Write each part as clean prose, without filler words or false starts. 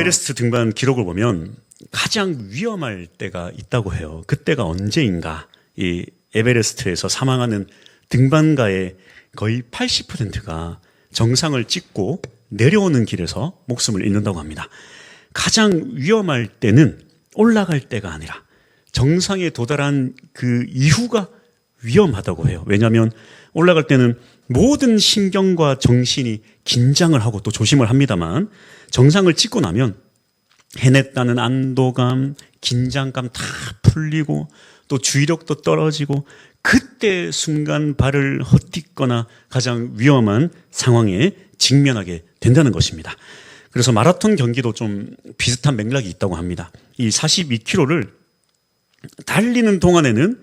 에베레스트 등반 기록을 보면 가장 위험할 때가 있다고 해요. 그때가 언제인가? 이 에베레스트에서 사망하는 등반가의 거의 80%가 정상을 찍고 내려오는 길에서 목숨을 잃는다고 합니다. 가장 위험할 때는 올라갈 때가 아니라 정상에 도달한 그 이후가 위험하다고 해요. 왜냐하면 올라갈 때는 모든 신경과 정신이 긴장을 하고 또 조심을 합니다만 정상을 찍고 나면 해냈다는 안도감, 긴장감 다 풀리고 또 주의력도 떨어지고 그때 순간 발을 헛디거나 가장 위험한 상황에 직면하게 된다는 것입니다. 그래서 마라톤 경기도 좀 비슷한 맥락이 있다고 합니다. 이 42km를 달리는 동안에는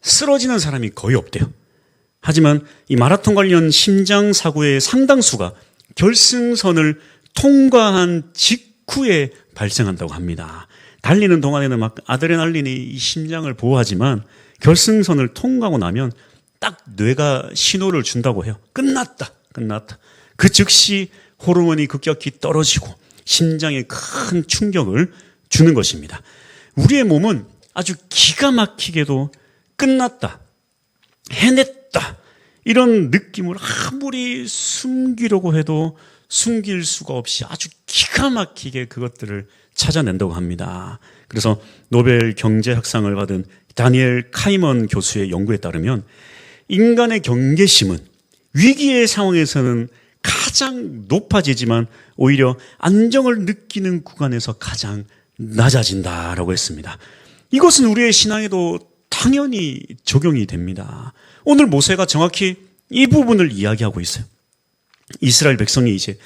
쓰러지는 사람이 거의 없대요. 하지만 이 마라톤 관련 심장 사고의 상당수가 결승선을 통과한 직후에 발생한다고 합니다. 달리는 동안에는 막 아드레날린이 이 심장을 보호하지만 결승선을 통과하고 나면 딱 뇌가 신호를 준다고 해요. 끝났다. 그 즉시 호르몬이 급격히 떨어지고 심장에 큰 충격을 주는 것입니다. 우리의 몸은 아주 기가 막히게도 끝났다, 해냈다 이런 느낌을 아무리 숨기려고 해도 숨길 수가 없이 아주 기가 막히게 그것들을 찾아낸다고 합니다. 그래서 노벨 경제학상을 받은 다니엘 카이먼 교수의 연구에 따르면 인간의 경계심은 위기의 상황에서는 가장 높아지지만 오히려 안정을 느끼는 구간에서 가장 낮아진다라고 했습니다. 이것은 우리의 신앙에도 당연히 적용이 됩니다. 오늘 모세가 정확히 이 부분을 이야기하고 있어요. 이스라엘 백성이 이제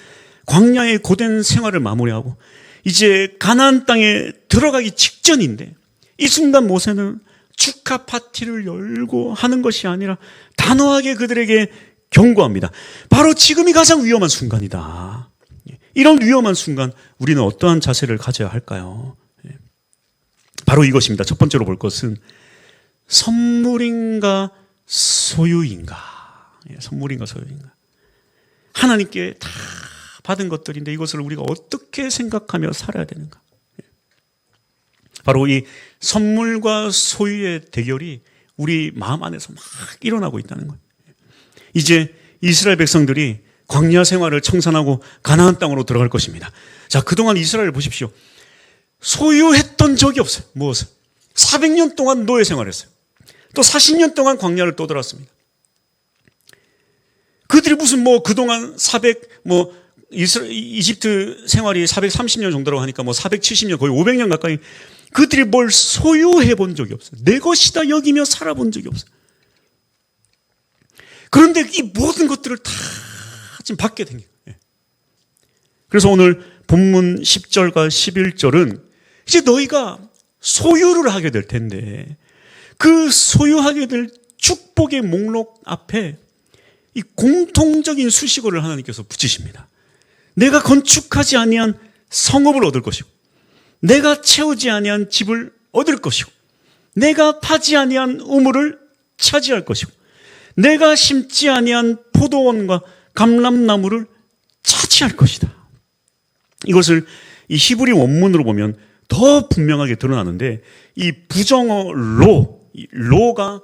광야의 고된 생활을 마무리하고 이제 가나안 땅에 들어가기 직전인데 이 순간 모세는 축하 파티를 열고 하는 것이 아니라 단호하게 그들에게 경고합니다. 바로 지금이 가장 위험한 순간이다. 이런 위험한 순간 우리는 어떠한 자세를 가져야 할까요? 바로 이것입니다. 첫 번째로 볼 것은 선물인가 소유인가. 선물인가 소유인가. 하나님께 다 받은 것들인데 이것을 우리가 어떻게 생각하며 살아야 되는가. 바로 이 선물과 소유의 대결이 우리 마음 안에서 막 일어나고 있다는 거예요. 이제 이스라엘 백성들이 광야 생활을 청산하고 가나안 땅으로 들어갈 것입니다. 자, 그동안 이스라엘을 보십시오. 소유했던 적이 없어요. 무엇을? 400년 동안 노예 생활했어요. 또 40년 동안 광야를 떠돌았습니다. 그들이 무슨 그동안 이집트 생활이 430년 정도라고 하니까 470년 거의 500년 가까이 그들이 뭘 소유해 본 적이 없어요. 내 것이다 여기며 살아본 적이 없어요. 그런데 이 모든 것들을 다 지금 받게 된 거예요. 그래서 오늘 본문 10절과 11절은 이제 너희가 소유를 하게 될 텐데 그 소유하게 될 축복의 목록 앞에 이 공통적인 수식어를 하나님께서 붙이십니다. 내가 건축하지 아니한 성읍을 얻을 것이고 내가 채우지 아니한 집을 얻을 것이고 내가 파지 아니한 우물을 차지할 것이고 내가 심지 아니한 포도원과 감람나무를 차지할 것이다. 이것을 이 히브리 원문으로 보면 더 분명하게 드러나는데 이 부정어 로가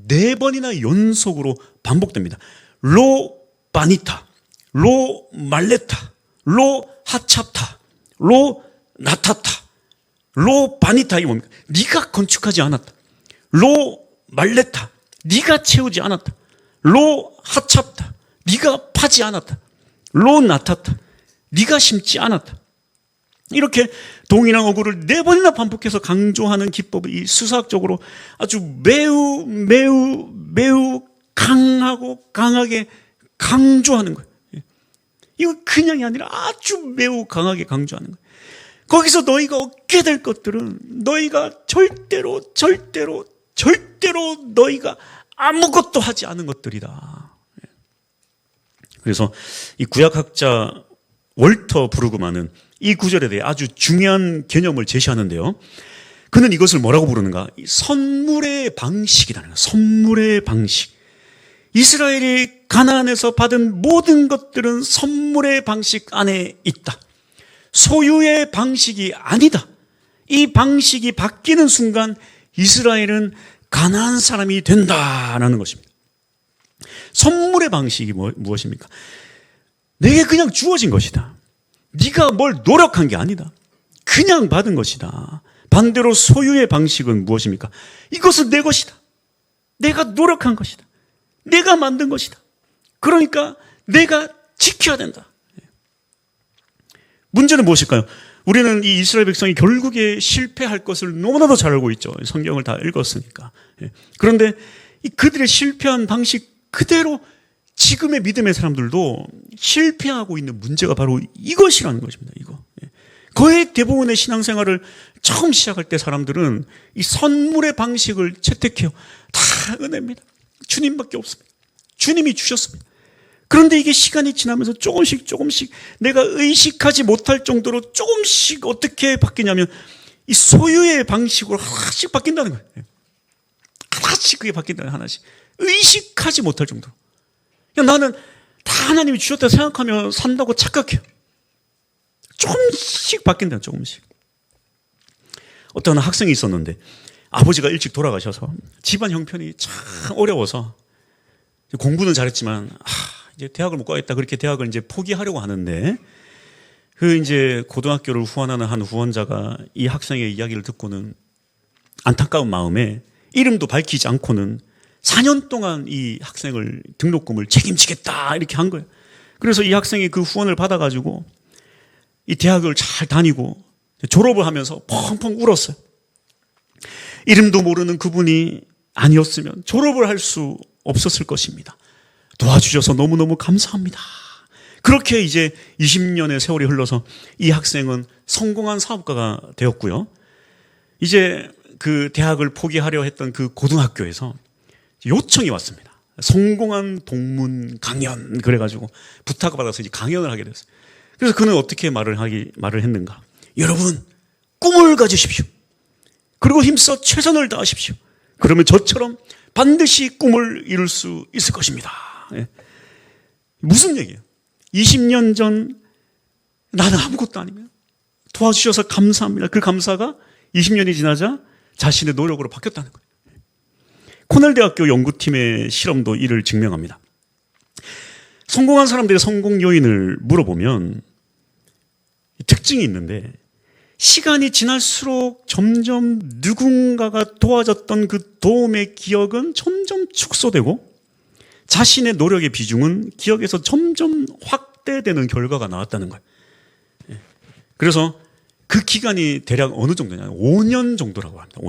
4번이나 연속으로 반복됩니다. 로 바니타, 로 말레타, 로 하찹타, 로 나타타, 로 바니타. 이게 뭡니까? 네가 건축하지 않았다. 로 말레타, 네가 채우지 않았다. 로 하찹타, 네가 파지 않았다. 로 나타타, 네가 심지 않았다. 이렇게 동일한 어구를 4번이나 반복해서 강조하는 기법이 수사학적으로 아주 매우 강하게 강조하는 거예요. 이거 그냥이 아니라 아주 매우 강하게 강조하는 거예요. 거기서 너희가 얻게 될 것들은 너희가 절대로 너희가 아무것도 하지 않은 것들이다. 그래서 이 구약학자 월터 브루그만은 이 구절에 대해 아주 중요한 개념을 제시하는데요. 그는 이것을 뭐라고 부르는가? 선물의 방식이라는 거예요. 선물의 방식. 이스라엘이 가나안에서 받은 모든 것들은 선물의 방식 안에 있다. 소유의 방식이 아니다. 이 방식이 바뀌는 순간 이스라엘은 가난한 사람이 된다라는 것입니다. 선물의 방식이 무엇입니까? 내게 그냥 주어진 것이다. 네가 뭘 노력한 게 아니다. 그냥 받은 것이다. 반대로 소유의 방식은 무엇입니까? 이것은 내 것이다. 내가 노력한 것이다. 내가 만든 것이다. 그러니까 내가 지켜야 된다. 문제는 무엇일까요? 우리는 이 이스라엘 백성이 결국에 실패할 것을 너무나도 잘 알고 있죠. 성경을 다 읽었으니까. 그런데 그들의 실패한 방식 그대로 지금의 믿음의 사람들도 실패하고 있는 문제가 바로 이것이라는 것입니다. 이거. 거의 대부분의 신앙생활을 처음 시작할 때 사람들은 이 선물의 방식을 채택해요. 다 은혜입니다. 주님밖에 없습니다. 주님이 주셨습니다. 그런데 이게 시간이 지나면서 조금씩 내가 의식하지 못할 정도로 조금씩 어떻게 바뀌냐면 이 소유의 방식으로 하나씩 바뀐다는 거예요. 하나씩 그게 바뀐다는 하나씩. 의식하지 못할 정도로. 나는 다 하나님이 주셨다고 생각하며 산다고 착각해요. 조금씩 바뀐다, 조금씩. 어떤 학생이 있었는데 아버지가 일찍 돌아가셔서 집안 형편이 참 어려워서 공부는 잘했지만 이제 대학을 못 가겠다 그렇게 대학을 이제 포기하려고 하는데 이제 고등학교를 후원하는 한 후원자가 이 학생의 이야기를 듣고는 안타까운 마음에 이름도 밝히지 않고는 4년 동안 이 학생을 등록금을 책임지겠다 이렇게 한 거예요. 그래서 이 학생이 그 후원을 받아가지고 이 대학을 잘 다니고 졸업을 하면서 펑펑 울었어요. 이름도 모르는 그분이 아니었으면 졸업을 할 수 없었을 것입니다. 도와주셔서 너무너무 감사합니다. 그렇게 이제 20년의 세월이 흘러서 이 학생은 성공한 사업가가 되었고요. 이제 그 대학을 포기하려 했던 그 고등학교에서 요청이 왔습니다. 성공한 동문 강연 그래가지고 부탁을 받아서 이제 강연을 하게 됐어요. 그래서 그는 어떻게 말을 했는가? 여러분 꿈을 가지십시오. 그리고 힘써 최선을 다하십시오. 그러면 저처럼 반드시 꿈을 이룰 수 있을 것입니다. 예. 무슨 얘기예요? 20년 전 나는 아무것도 아니면 도와주셔서 감사합니다. 그 감사가 20년이 지나자 자신의 노력으로 바뀌었다는 거예요. 코넬 대학교 연구팀의 실험도 이를 증명합니다. 성공한 사람들의 성공 요인을 물어보면 특징이 있는데 시간이 지날수록 점점 누군가가 도와줬던 그 도움의 기억은 점점 축소되고 자신의 노력의 비중은 기억에서 점점 확대되는 결과가 나왔다는 거예요. 그래서 그 기간이 대략 어느 정도냐? 5년 정도라고 합니다.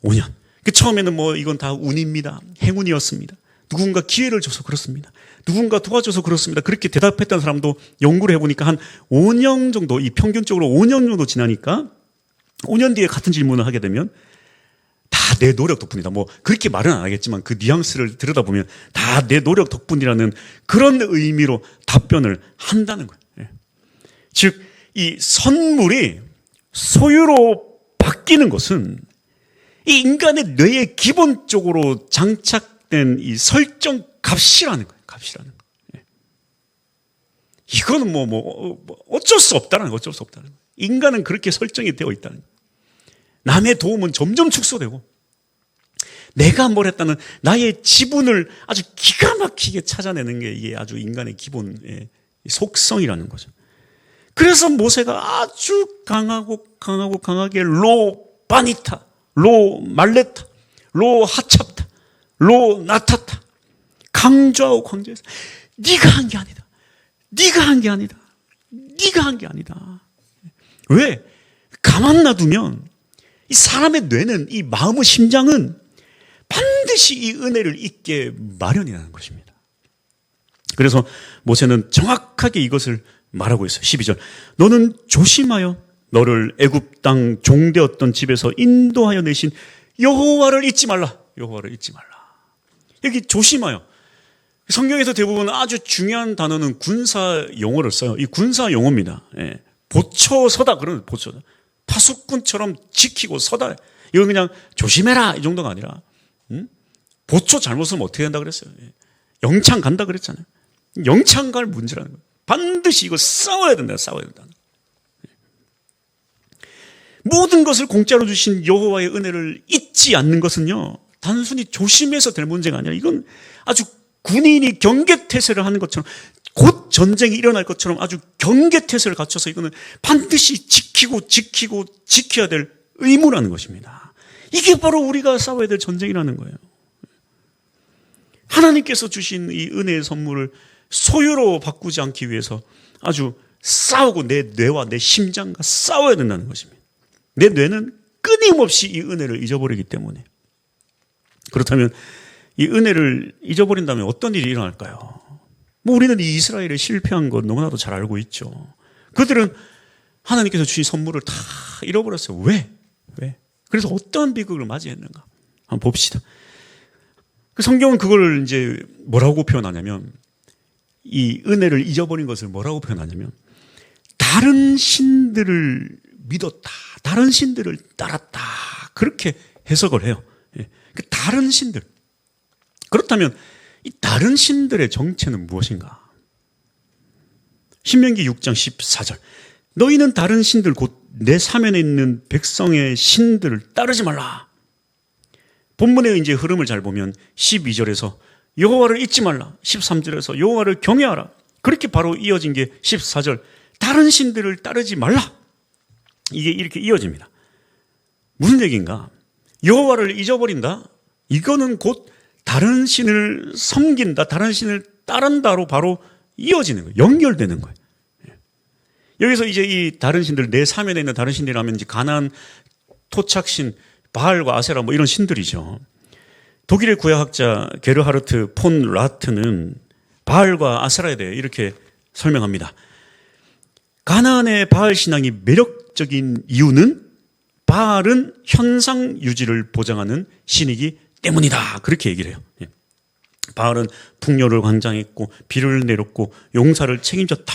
5년. 그 처음에는 뭐 이건 다 운입니다. 행운이었습니다. 누군가 기회를 줘서 그렇습니다. 누군가 도와줘서 그렇습니다. 그렇게 대답했던 사람도 연구를 해보니까 한 5년 정도, 이 평균적으로 5년 정도 지나니까 5년 뒤에 같은 질문을 하게 되면 다 내 노력 덕분이다. 뭐 그렇게 말은 안 하겠지만 그 뉘앙스를 들여다보면 다 내 노력 덕분이라는 그런 의미로 답변을 한다는 거예요. 예. 즉, 이 선물이 소유로 바뀌는 것은 이 인간의 뇌에 기본적으로 장착된 이 설정 값이라는 거예요. 값이라는 거. 예. 이거는 뭐 어쩔 수 없다는 거예요. 어쩔 수 없다는 거예요. 인간은 그렇게 설정이 되어 있다는 거예요. 남의 도움은 점점 축소되고 내가 뭘 했다는 나의 지분을 아주 기가 막히게 찾아내는 게 이게 아주 인간의 기본 속성이라는 거죠. 그래서 모세가 아주 강하게 로 바니타, 로 말레타, 로 하찹타, 로 나타타 강조하고 강조해서 네가 한 게 아니다. 네가 한 게 아니다. 네가 한 게 아니다. 왜? 가만 놔두면 이 사람의 뇌는 이 마음의 심장은 반드시 이 은혜를 잊게 마련이라는 것입니다. 그래서 모세는 정확하게 이것을 말하고 있어요. 12절. 너는 조심하여 너를 애굽 땅 종되었던 집에서 인도하여 내신 여호와를 잊지 말라. 여호와를 잊지 말라. 여기 조심하여. 성경에서 대부분 아주 중요한 단어는 군사 용어를 써요. 이 군사 용어입니다. 예. 보초서다 그러는 보초다. 파수꾼처럼 지키고 서다. 이건 그냥 조심해라 이 정도가 아니라 보초 잘못 쓰면 어떻게 된다 그랬어요. 예. 영창 간다 그랬잖아요. 영창 갈 문제라는 거예요. 반드시 이거 싸워야 된다. 싸워야 된다. 모든 것을 공짜로 주신 여호와의 은혜를 잊지 않는 것은요, 단순히 조심해서 될 문제가 아니라 이건 아주 군인이 경계태세를 하는 것처럼, 곧 전쟁이 일어날 것처럼 아주 경계태세를 갖춰서 이거는 반드시 지켜야 될 의무라는 것입니다. 이게 바로 우리가 싸워야 될 전쟁이라는 거예요. 하나님께서 주신 이 은혜의 선물을 소유로 바꾸지 않기 위해서 아주 싸우고 내 뇌와 내 심장과 싸워야 된다는 것입니다. 내 뇌는 끊임없이 이 은혜를 잊어버리기 때문에. 그렇다면 이 은혜를 잊어버린다면 어떤 일이 일어날까요? 우리는 이 이스라엘이 실패한 것 너무나도 잘 알고 있죠. 그들은 하나님께서 주신 선물을 다 잃어버렸어요. 왜? 그래서 어떤 비극을 맞이했는가? 한번 봅시다. 그 성경은 그걸 이제 뭐라고 표현하냐면, 이 은혜를 잊어버린 것을 뭐라고 표현하냐면, 다른 신들을 믿었다, 다른 신들을 따랐다, 그렇게 해석을 해요. 그 다른 신들. 그렇다면 이 다른 신들의 정체는 무엇인가? 신명기 6장 14절. 너희는 다른 신들 곧 내 사면에 있는 백성의 신들을 따르지 말라. 본문의 이제 흐름을 잘 보면 12절에서 여호와를 잊지 말라, 13절에서 여호와를 경외하라, 그렇게 바로 이어진 게 14절, 다른 신들을 따르지 말라. 이게 이렇게 이어집니다. 무슨 얘기인가? 여호와를 잊어버린다? 이거는 곧 다른 신을 섬긴다, 다른 신을 따른다로 바로 이어지는 거예요. 연결되는 거예요. 여기서 이제 이 다른 신들, 내 사면에 있는 다른 신들이라면 이제 가나안 토착신 바알과 아세라 뭐 이런 신들이죠. 독일의 구약학자 게르하르트 폰 라트는 바알과 아세라에 대해 이렇게 설명합니다. 가나안의 바알 신앙이 매력적인 이유는 바알은 현상 유지를 보장하는 신이기 때문이다, 그렇게 얘기를 해요. 바알은 풍요를 관장했고 비를 내렸고 용사를 책임졌다.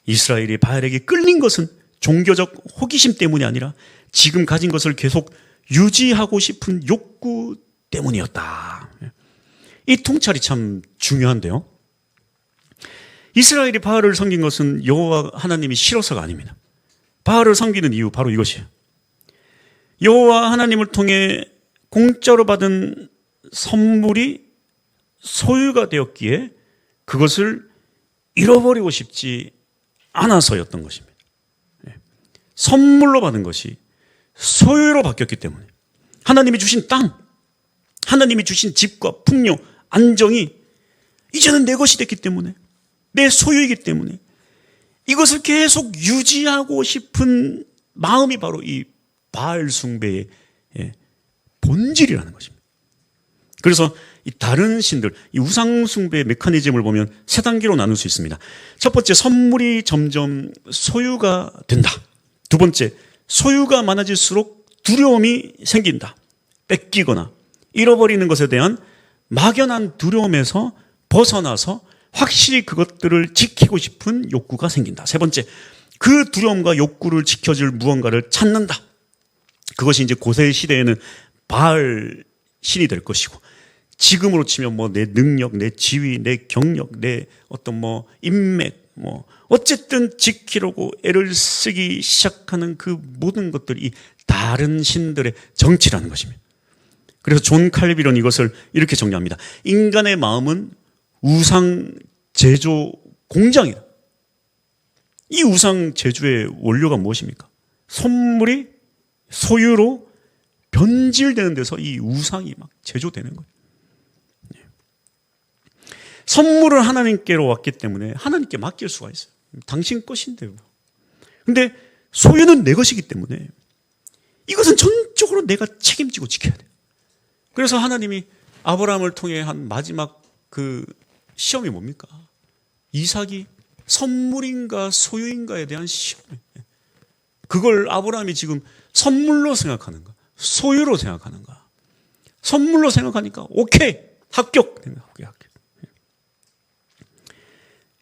이스라엘이 바알에게 끌린 것은 종교적 호기심 때문이 아니라 지금 가진 것을 계속 유지하고 싶은 욕구 때문이었다. 이 통찰이 참 중요한데요. 이스라엘이 바알을 섬긴 것은 여호와 하나님이 싫어서가 아닙니다. 바알을 섬기는 이유 바로 이것이에요. 여호와 하나님을 통해 공짜로 받은 선물이 소유가 되었기에 그것을 잃어버리고 싶지 않아서였던 것입니다. 선물로 받은 것이 소유로 바뀌었기 때문에, 하나님이 주신 땅, 하나님이 주신 집과 풍요, 안정이 이제는 내 것이 됐기 때문에, 내 소유이기 때문에 이것을 계속 유지하고 싶은 마음이 바로 이 바알 숭배의 본질이라는 것입니다. 그래서 이 다른 신들, 이 우상 숭배의 메커니즘을 보면 세 단계로 나눌 수 있습니다. 첫 번째, 선물이 점점 소유가 된다. 두 번째, 소유가 많아질수록 두려움이 생긴다. 뺏기거나 잃어버리는 것에 대한 막연한 두려움에서 벗어나서 확실히 그것들을 지키고 싶은 욕구가 생긴다. 세 번째, 그 두려움과 욕구를 지켜줄 무언가를 찾는다. 그것이 이제 고세 시대에는 바알 신이 될 것이고, 지금으로 치면 뭐 내 능력, 내 지위, 내 경력, 내 어떤 뭐 인맥, 뭐 어쨌든 지키려고 애를 쓰기 시작하는 그 모든 것들이 다른 신들의 정치라는 것입니다. 그래서 존 칼빈은 이것을 이렇게 정리합니다. 인간의 마음은 우상 제조 공장이다. 이 우상 제조의 원료가 무엇입니까? 선물이 소유로 변질되는 데서 이 우상이 막 제조되는 거예요. 선물은 하나님께로 왔기 때문에 하나님께 맡길 수가 있어요. 당신 것인데요. 근데 소유는 내 것이기 때문에 이것은 전적으로 내가 책임지고 지켜야 돼요. 그래서 하나님이 아브라함을 통해 한 마지막 그 시험이 뭡니까? 이삭이 선물인가 소유인가에 대한 시험이에요. 그걸 아브라함이 지금 선물로 생각하는가, 소유로 생각하는가? 선물로 생각하니까 오케이, 합격.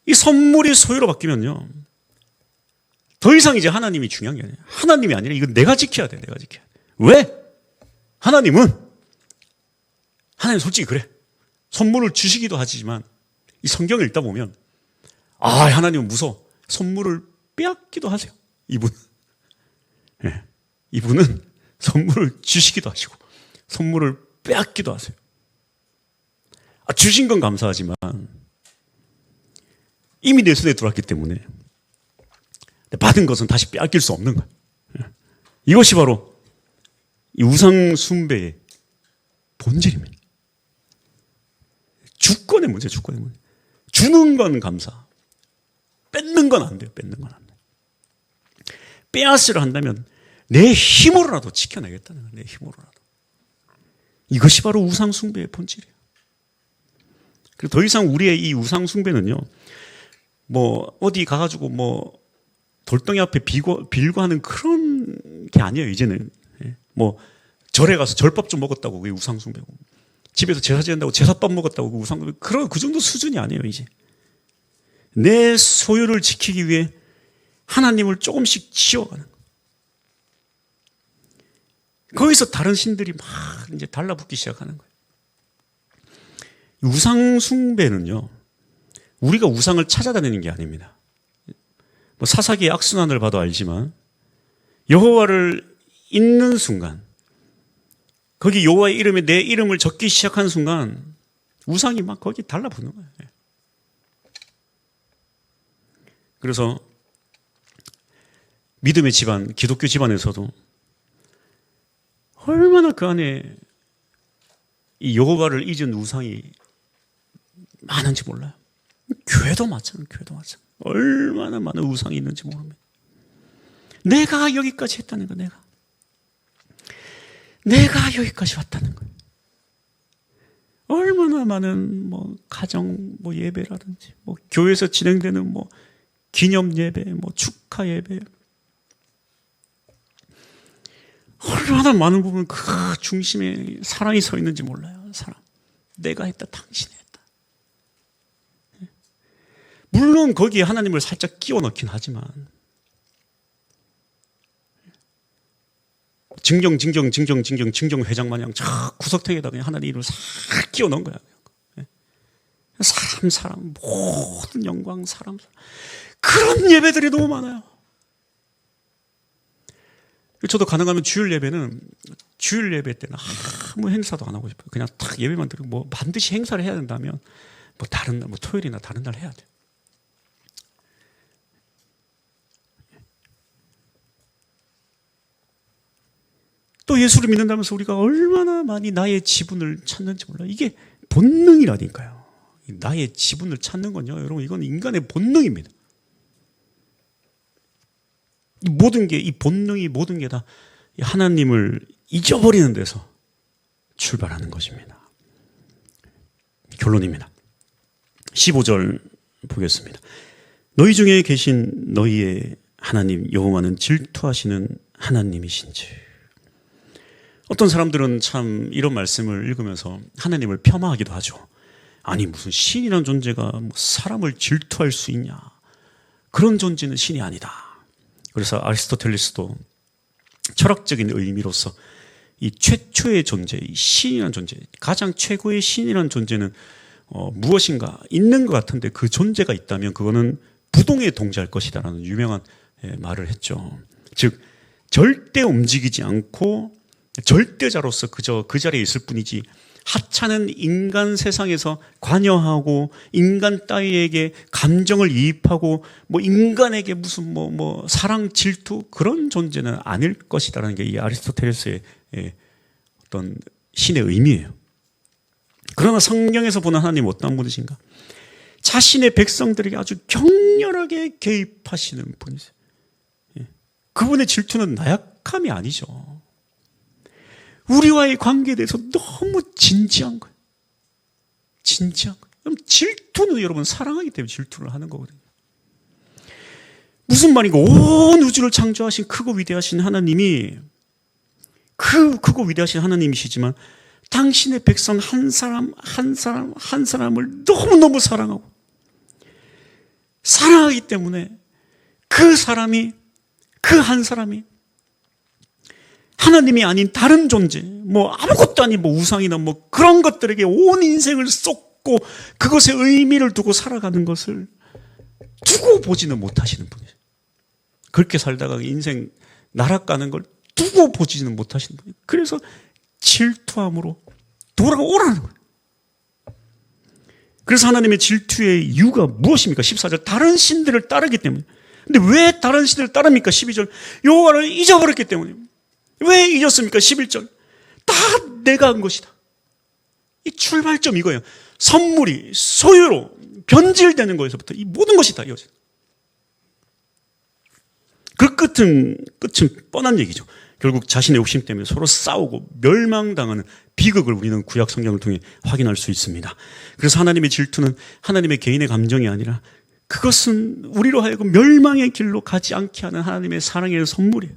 이 선물이 소유로 바뀌면요, 더 이상 이제 하나님이 중요한 게 아니에요. 하나님이 아니라 이건 내가 지켜야 돼. 내가 지켜야 돼. 왜? 하나님 솔직히 그래. 선물을 주시기도 하지만 이 성경을 읽다 보면 하나님은 무서워. 선물을 빼앗기도 하세요. 이분. 네. 이분은 선물을 주시기도 하시고 선물을 빼앗기도 하세요. 주신 건 감사하지만 이미 내 손에 들어왔기 때문에 받은 것은 다시 빼앗길 수 없는 거예요. 이것이 바로 이 우상 숭배의 본질입니다. 주권의 문제, 주권의 문제. 주는 건 감사, 뺏는 건 안 돼요. 뺏는 건 안 돼요. 빼앗으려 한다면 내 힘으로라도 지켜내겠다는 거예요. 내 힘으로라도. 이것이 바로 우상 숭배의 본질이에요. 그리고 더 이상 우리의 이 우상 숭배는요, 뭐 어디 가가지고 뭐 돌덩이 앞에 빌고 하는 그런 게 아니에요. 이제는 뭐 절에 가서 절밥 좀 먹었다고 그게 우상 숭배고, 집에서 제사 지낸다고 제사밥 먹었다고 그 우상 숭배, 그 정도 수준이 아니에요. 이제 내 소유를 지키기 위해 하나님을 조금씩 지워가는 거예요. 거기서 다른 신들이 막 이제 달라붙기 시작하는 거예요. 우상 숭배는요, 우리가 우상을 찾아다니는 게 아닙니다. 뭐 사사기의 악순환을 봐도 알지만 여호와를 잊는 순간, 거기 여호와의 이름에 내 이름을 적기 시작한 순간 우상이 막 거기 달라붙는 거예요. 그래서 믿음의 집안, 기독교 집안에서도 얼마나 그 안에 이 여호와를 잊은 우상이 많은지 몰라요. 교회도 마찬가지예요. 교회도 마찬가지예요. 얼마나 많은 우상이 있는지 모릅니다. 내가 여기까지 했다는 거, 내가 여기까지 왔다는 거예요. 얼마나 많은 뭐 가정 뭐 예배라든지 뭐 교회에서 진행되는 뭐 기념 예배, 뭐 축하 예배, 얼마나 많은 부분 그 중심에 사랑이 서 있는지 몰라요. 사랑. 내가 했다, 당신이 했다. 물론 거기에 하나님을 살짝 끼워 넣긴 하지만 증정회장 마냥 구석탱이에다 그냥 하나님 이름을 싹 끼워 넣은 거야. 사람, 모든 영광, 사람. 그런 예배들이 너무 많아요. 저도 가능하면 주일 예배 때는 아무 행사도 안 하고 싶어요. 그냥 딱 예배만 드리고, 뭐 반드시 행사를 해야 된다면 뭐 다른 날, 뭐 토요일이나 다른 날 해야 돼요. 또 예수를 믿는다면서 우리가 얼마나 많이 나의 지분을 찾는지 몰라요. 이게 본능이라니까요. 나의 지분을 찾는 건요, 여러분, 이건 인간의 본능입니다. 이 모든 게, 이 본능이 모든 게 다 하나님을 잊어버리는 데서 출발하는 것입니다. 결론입니다. 15절 보겠습니다. 너희 중에 계신 너희의 하나님 여호와는 질투하시는 하나님이신지. 어떤 사람들은 참 이런 말씀을 읽으면서 하나님을 폄하하기도 하죠. 아니, 무슨 신이라는 존재가 뭐 사람을 질투할 수 있냐. 그런 존재는 신이 아니다. 그래서 아리스토텔레스도 철학적인 의미로서 이 최초의 존재, 이 신이라는 존재, 가장 최고의 신이라는 존재는 무엇인가 있는 것 같은데, 그 존재가 있다면 그거는 부동에 동지할 것이다라는 유명한 말을 했죠. 즉 절대 움직이지 않고 절대자로서 그저 그 자리에 있을 뿐이지, 하찮은 인간 세상에서 관여하고 인간 따위에게 감정을 이입하고 뭐 인간에게 무슨 뭐 사랑, 질투, 그런 존재는 아닐 것이다라는 게 이 아리스토텔레스의 어떤 신의 의미예요. 그러나 성경에서 보는 하나님은 어떤 분이신가? 자신의 백성들에게 아주 격렬하게 개입하시는 분이세요. 그분의 질투는 나약함이 아니죠. 우리와의 관계에 대해서 너무 진지한 거예요. 진지한 거예요. 그럼 질투는 여러분 사랑하기 때문에 질투를 하는 거거든요. 무슨 말인가? 온 우주를 창조하신 크고 위대하신 하나님이, 크고 위대하신 하나님이시지만 당신의 백성 한 사람을 너무너무 사랑하고, 사랑하기 때문에 그 한 사람이 하나님이 아닌 다른 존재, 뭐 아무것도 아닌 뭐 우상이나 뭐 그런 것들에게 온 인생을 쏟고 그것에 의미를 두고 살아가는 것을 두고 보지는 못하시는 분이에요. 그렇게 살다가 인생 나락가는 걸 두고 보지는 못하시는 거예요. 그래서 질투함으로 돌아오라는 거예요. 그래서 하나님의 질투의 이유가 무엇입니까? 14절, 다른 신들을 따르기 때문에. 근데 왜 다른 신들을 따릅니까? 12절, 여호와를 잊어버렸기 때문에. 왜 잊었습니까? 11절, 다 내가 한 것이다. 이 출발점 이거예요. 선물이 소유로 변질되는 거에서부터 이 모든 것이 다 이어져요. 그 끝은 뻔한 얘기죠. 결국 자신의 욕심 때문에 서로 싸우고 멸망당하는 비극을 우리는 구약 성경을 통해 확인할 수 있습니다. 그래서 하나님의 질투는 하나님의 개인의 감정이 아니라 그것은 우리로 하여금 멸망의 길로 가지 않게 하는 하나님의 사랑의 선물이에요.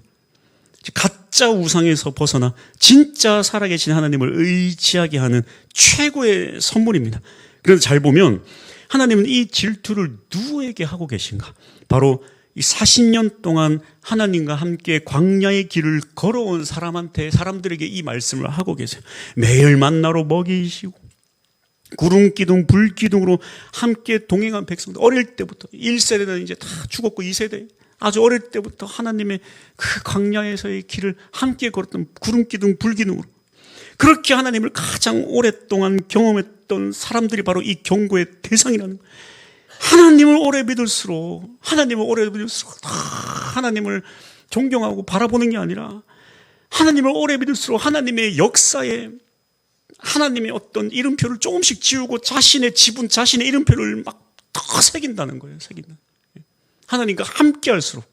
가짜 우상에서 벗어나 진짜 살아계신 하나님을 의지하게 하는 최고의 선물입니다. 그래서 잘 보면 하나님은 이 질투를 누구에게 하고 계신가? 바로 이 40년 동안 하나님과 함께 광야의 길을 걸어온 사람들에게 이 말씀을 하고 계세요. 매일 만나로 먹이시고 구름 기둥, 불 기둥으로 함께 동행한 백성들, 어릴 때부터 1세대는 이제 다 죽었고 2세대 아주 어릴 때부터 하나님의 그 광야에서의 길을 함께 걸었던 구름 기둥, 불 기둥으로 그렇게 하나님을 가장 오랫동안 경험했던 사람들이 바로 이 경고의 대상이라는 거예요. 하나님을 오래 믿을수록 하나님을 존경하고 바라보는 게 아니라 하나님을 오래 믿을수록 하나님의 역사에 하나님의 어떤 이름표를 조금씩 지우고 자신의 지분, 자신의 이름표를 막 더 새긴다는 거예요. 하나님과 함께 할수록.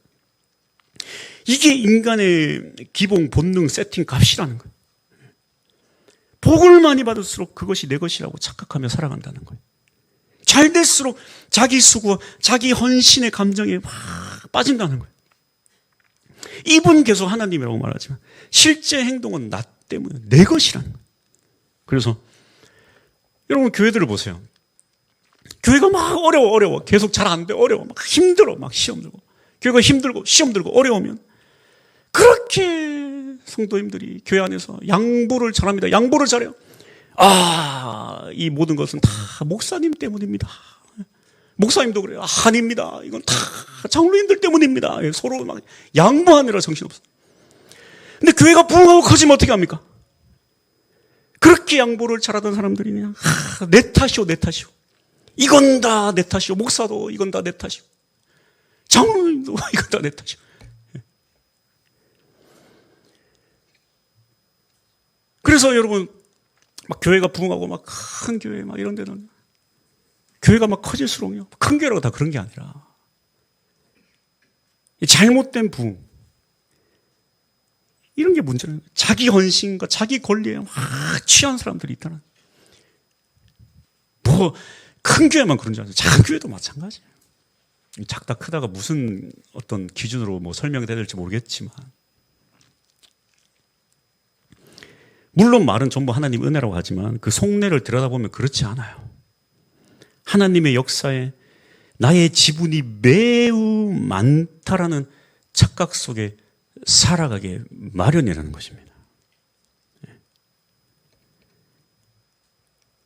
이게 인간의 기본 본능 세팅 값이라는 거예요. 복을 많이 받을수록 그것이 내 것이라고 착각하며 살아간다는 거예요. 잘 될수록 자기 수고, 자기 헌신의 감정에 막 빠진다는 거예요. 입은 계속 하나님이라고 말하지만 실제 행동은 나 때문에 내 것이라는 거예요. 그래서 여러분 교회들을 보세요. 교회가 막 어려워. 계속 잘 안 돼. 어려워. 막 힘들어. 막 시험 들고. 교회가 힘들고 시험 들고 어려우면 그렇게 성도님들이 교회 안에서 양보를 잘합니다. 양보를 잘해요. 이 모든 것은 다 목사님 때문입니다. 목사님도 그래요. 아닙니다. 이건 다 장로님들 때문입니다. 서로 막 양보하느라 정신없어. 근데 교회가 부흥하고 커지면 어떻게 합니까? 그렇게 양보를 잘하던 사람들이 그냥 내 탓이오. 이건 다 내 탓이오. 목사도 이건 다 내 탓이오. 장로님도 이건 다 내 탓이오. 그래서 여러분 막 교회가 부흥하고 막 큰 교회 막 이런 데는 교회가 막 커질수록요. 큰 교회라고 다 그런 게 아니라 잘못된 부흥 이런 게 문제는 자기 헌신과 자기 권리에 막 취한 사람들이 있다는. 뭐 큰 교회만 그런 줄 알아요. 작은 교회도 마찬가지예요. 작다 크다가 무슨 어떤 기준으로 뭐 설명이 돼야 될지 모르겠지만 물론 말은 전부 하나님 은혜라고 하지만 그 속내를 들여다보면 그렇지 않아요. 하나님의 역사에 나의 지분이 매우 많다라는 착각 속에 살아가게 마련이라는 것입니다.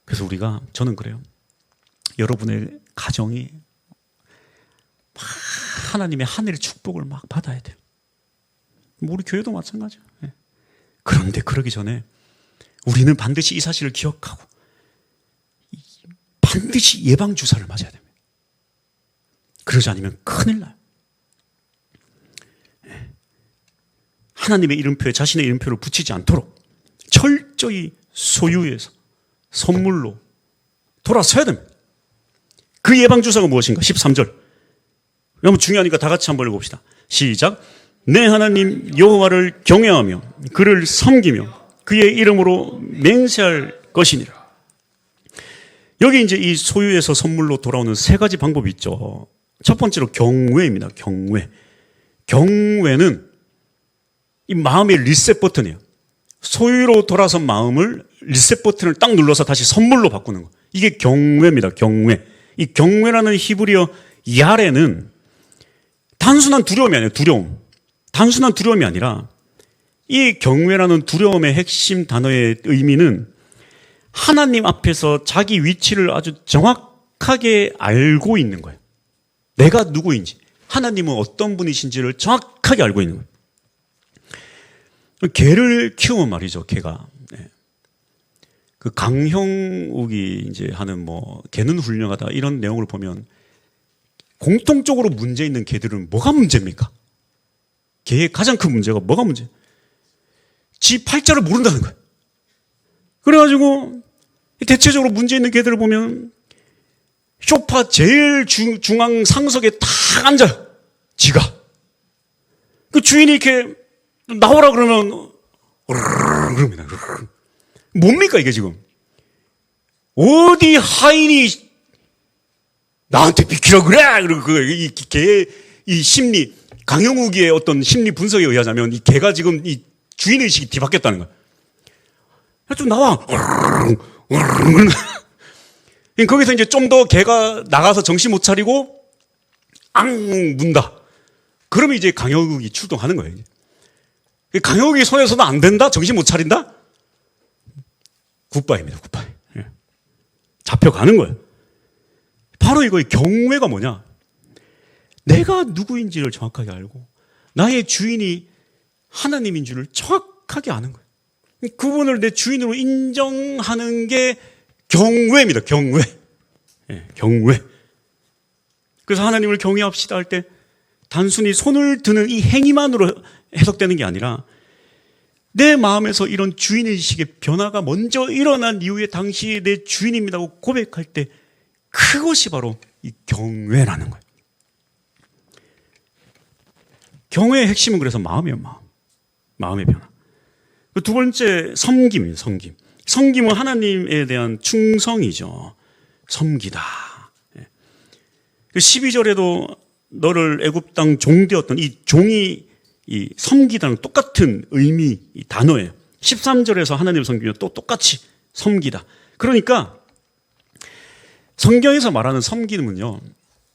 그래서 저는 그래요. 여러분의 가정이 막 하나님의 하늘의 축복을 막 받아야 돼요. 우리 교회도 마찬가지예요. 그런데 그러기 전에 우리는 반드시 이 사실을 기억하고 반드시 예방주사를 맞아야 됩니다. 그러지 않으면 큰일 나요. 하나님의 이름표에 자신의 이름표를 붙이지 않도록 철저히 소유해서 선물로 돌아서야 됩니다. 그 예방주사가 무엇인가? 13절. 너무 중요하니까 다 같이 한번 읽어봅시다. 시작. 내 하나님 여호와를 경외하며 그를 섬기며 그의 이름으로 맹세할 것이니라. 여기 이제 이 소유에서 선물로 돌아오는 세 가지 방법이 있죠. 첫 번째로 경외입니다. 경외는 이 마음의 리셋 버튼이에요. 소유로 돌아선 마음을 리셋 버튼을 딱 눌러서 다시 선물로 바꾸는 거. 이게 경외입니다. 이 경외라는 히브리어 야레는 단순한 두려움이 아니에요. 단순한 두려움이 아니라 이 경외라는 두려움의 핵심 단어의 의미는 하나님 앞에서 자기 위치를 아주 정확하게 알고 있는 거예요. 내가 누구인지, 하나님은 어떤 분이신지를 정확하게 알고 있는 거예요. 개를 키우면 말이죠, 개가. 네. 그 강형욱이 이제 하는 뭐, 개는 훌륭하다 이런 내용을 보면 공통적으로 문제 있는 개들은 뭐가 문제입니까? 개의 가장 큰 문제가 뭐가 문제? 지 팔자를 모른다는 거예요. 그래가지고 대체적으로 문제 있는 개들을 보면 소파 제일 중앙 상석에 딱 앉아요. 지가. 그 주인이 이렇게 나오라 그러면 그럽니다. 뭡니까 이게 지금? 어디 하인이 나한테 비키라 그래? 그리고 이 개의 이 심리, 강형욱의 어떤 심리 분석에 의하자면 이 개가 지금 이 주인의식이 뒤바뀌었다는 거야. 좀 나와. 거기서 이제 좀 더 개가 나가서 정신 못 차리고 앙 문다. 그러면 이제 강형욱이 출동하는 거예요. 강형욱이 손에서도 안 된다? 정신 못 차린다? 굿바입니다. 굿바이. 잡혀가는 거예요. 바로 이거의 경외가 뭐냐? 내가 누구인지를 정확하게 알고 나의 주인이 하나님인 줄을 정확하게 아는 거예요. 그분을 내 주인으로 인정하는 게 경외입니다. 경외. 경외. 그래서 하나님을 경외합시다 할 때 단순히 손을 드는 이 행위만으로 해석되는 게 아니라 내 마음에서 이런 주인의식의 변화가 먼저 일어난 이후에 당시에 내 주인입니다고 고백할 때 그것이 바로 이 경외라는 거예요. 경외의 핵심은 그래서 마음이에요. 마음. 마음의 변화. 두 번째 섬김이에요. 섬김. 섬김은 하나님에 대한 충성이죠. 섬기다. 12절에도 너를 애굽 땅 종되었던 이 종이 이 섬기다는 똑같은 의미 이 단어예요. 13절에서 하나님을 섬기면 또 똑같이 섬기다. 그러니까 성경에서 말하는 섬기는요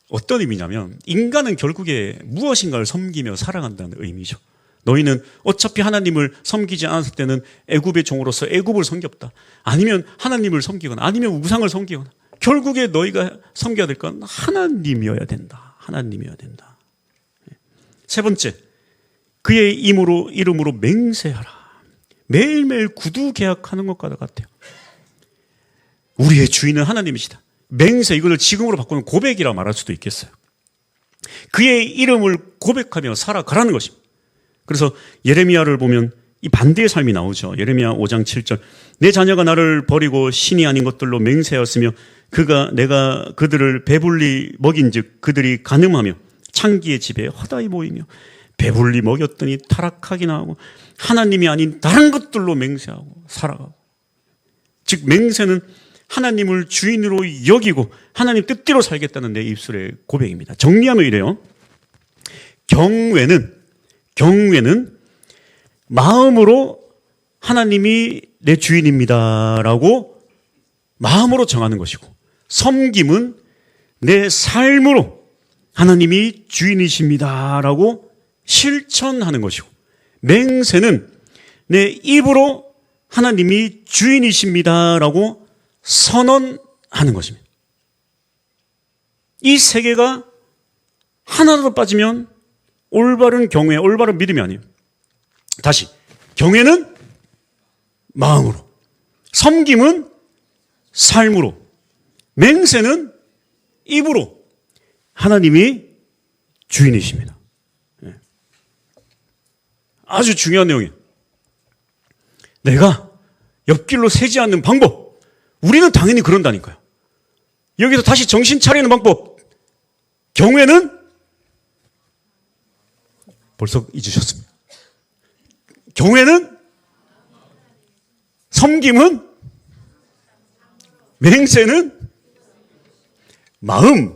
어떤 의미냐면 인간은 결국에 무엇인가를 섬기며 살아간다는 의미죠. 너희는 어차피 하나님을 섬기지 않았을 때는 애굽의 종으로서 애굽을 섬겼다. 아니면 하나님을 섬기거나 아니면 우상을 섬기거나 결국에 너희가 섬겨야 될 건 하나님이어야 된다. 하나님이어야 된다. 세 번째, 그의 이름으로 맹세하라. 매일매일 구두 계약하는 것과 같아요. 우리의 주인은 하나님이시다. 맹세, 이걸 지금으로 바꾸면 고백이라 말할 수도 있겠어요. 그의 이름을 고백하며 살아가라는 것입니다. 그래서 예레미야를 보면 이 반대의 삶이 나오죠. 예레미야 5장 7절. 내 자녀가 나를 버리고 신이 아닌 것들로 맹세하였으며 내가 그들을 배불리 먹인즉 그들이 간음하며 창기의 집에 허다히 모이며 배불리 먹였더니 타락하기나 하고 하나님이 아닌 다른 것들로 맹세하고 살아가고. 즉 맹세는 하나님을 주인으로 여기고 하나님 뜻대로 살겠다는 내 입술의 고백입니다. 정리하면 이래요. 경외는 마음으로 하나님이 내 주인입니다라고 마음으로 정하는 것이고, 섬김은 내 삶으로 하나님이 주인이십니다라고 실천하는 것이고, 맹세는 내 입으로 하나님이 주인이십니다라고 선언하는 것입니다. 이 세 개가 하나라도 빠지면 올바른 경외, 올바른 믿음이 아니에요. 다시, 경외는 마음으로, 섬김은 삶으로, 맹세는 입으로 하나님이 주인이십니다. 아주 중요한 내용이에요. 내가 옆길로 새지 않는 방법, 우리는 당연히 그런다니까요. 여기서 다시 정신 차리는 방법, 경외는 벌써 잊으셨습니다. 경외는, 섬김은, 맹세는 마음,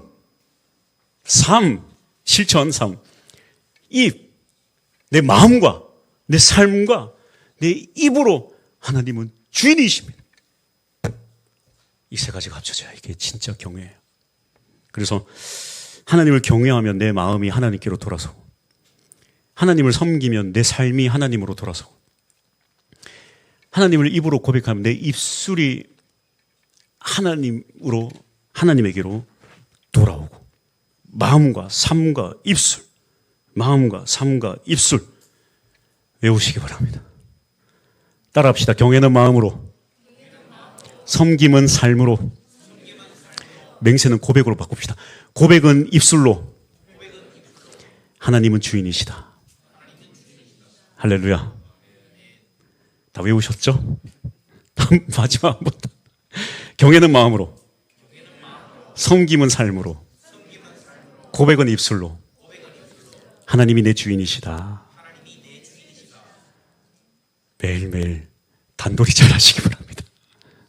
삶, 실천, 삶. 입, 내 마음과 내 삶과 내 입으로 하나님은 주인이십니다. 이 세 가지가 합쳐져야 이게 진짜 경외예요. 그래서 하나님을 경외하면 내 마음이 하나님께로 돌아서고, 하나님을 섬기면 내 삶이 하나님으로 돌아서고, 하나님을 입으로 고백하면 내 입술이 하나님에게로 돌아오고, 마음과 삶과 입술, 마음과 삶과 입술 외우시기 바랍니다. 따라합시다. 경외는 마음으로, 섬김은 삶으로, 맹세는 고백으로 바꿉시다. 고백은 입술로, 하나님은 주인이시다. 할렐루야. 다 외우셨죠? 다음 마지막 한번. 경외는 마음으로, 섬김은 삶으로, 고백은 입술로, 하나님이 내 주인이시다. 매일매일 단돌이 잘 하시기 바랍니다.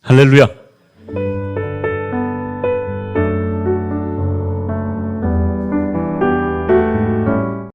할렐루야.